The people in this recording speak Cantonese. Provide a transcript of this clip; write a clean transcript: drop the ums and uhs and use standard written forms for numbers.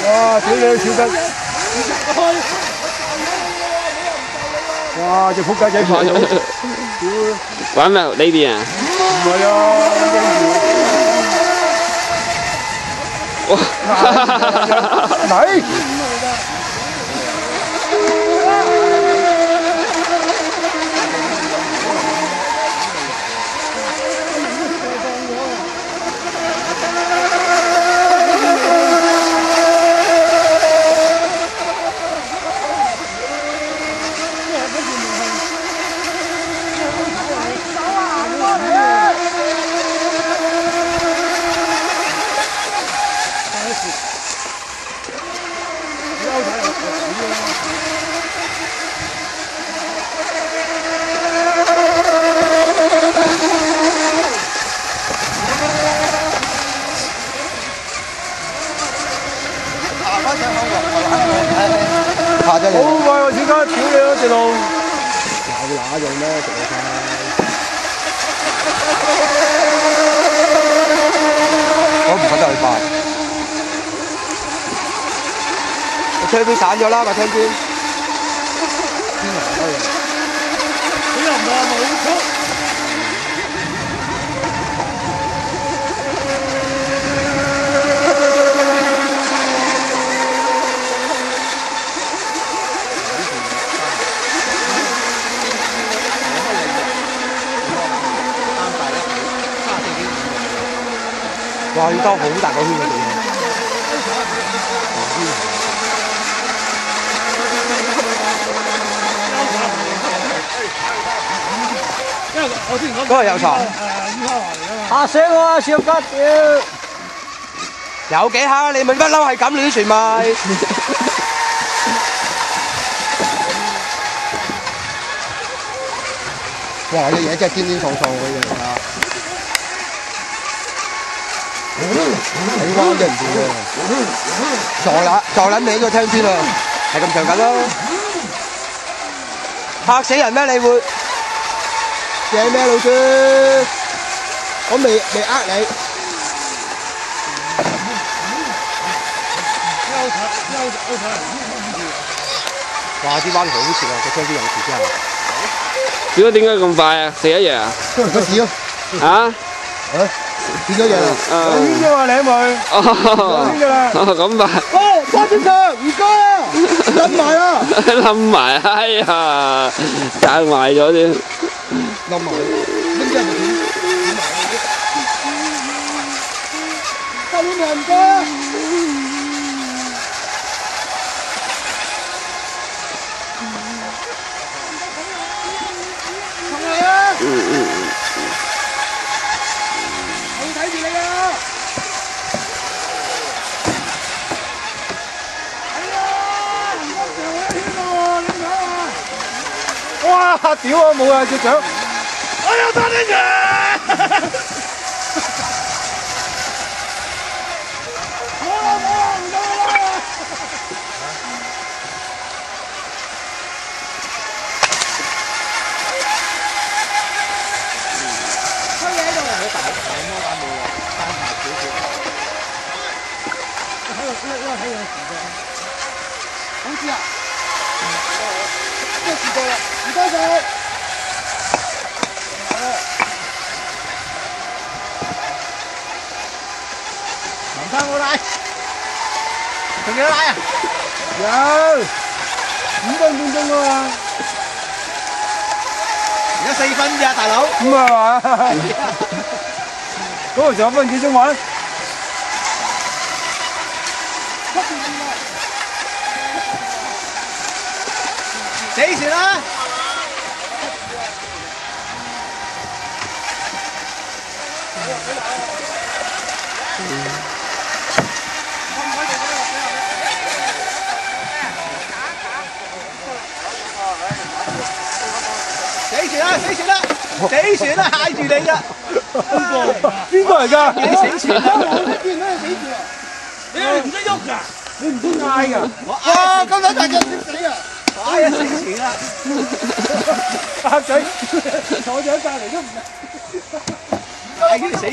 哇！屌你小吉！哇！隻仆街仔跑咗！玩咩？呢邊啊？唔係啊！哇！嚟！下咗嚟。好快喎，小吉！屌你嗰條路！有乸用咩？食快！我唔覺得佢快。個槍邊散咗啦，個槍邊。邊嚟啊？佢又唔係冇速。哇！要兜好大個圈嘅地方。嗰個有床。嚇死我啊！小吉屌！有幾下你咪不嬲係咁亂傳咪？哇！隻嘢真係癲癲喪喪嘅嘢啊！你彎真唔掂喎，撞撚你個槍邊啊，係咁長緊咯，嚇死人咩？你會驚咩老豬？我未呃你。哇！啲彎好斜啊，個槍邊有時真係。小哥點解咁快啊？食一樣啊？個屎咯。啊？變咗嘢啦！變咗啊，你咪哦，變咗啦！咁快！喂，花尖上，唔該啊，冧埋啊！冧埋，哎呀，撐埋咗添。冧埋，拎隻咪點？你唔該。同嚟啊！睇住你啊！係啊！唔得掉一圈喎，點解啊？哇！屌啊！冇啊隻掌！我有打你嘅！冇啦，唔得啦！推嘢喺度，好大，摸把冇喎，單下少少。喺度時間，好似啊，即係時間啦，唔該晒。林生好奶，仲有奶啊？有，5分半鐘啊嘛。而家4分咋，大佬？咁啊嘛，嗰個仲有分幾鐘玩？死船啦！死船啦！死船啦！死船啦！蟹住你咋？邊個嚟㗎？你死船啦！我見到你死船啊！你唔識喐㗎？你唔識嗌㗎？哇！咁樣大隻識死啊！哎呀！死船啦！阿仔坐咗喺隔離都唔嗌，嗌佢死。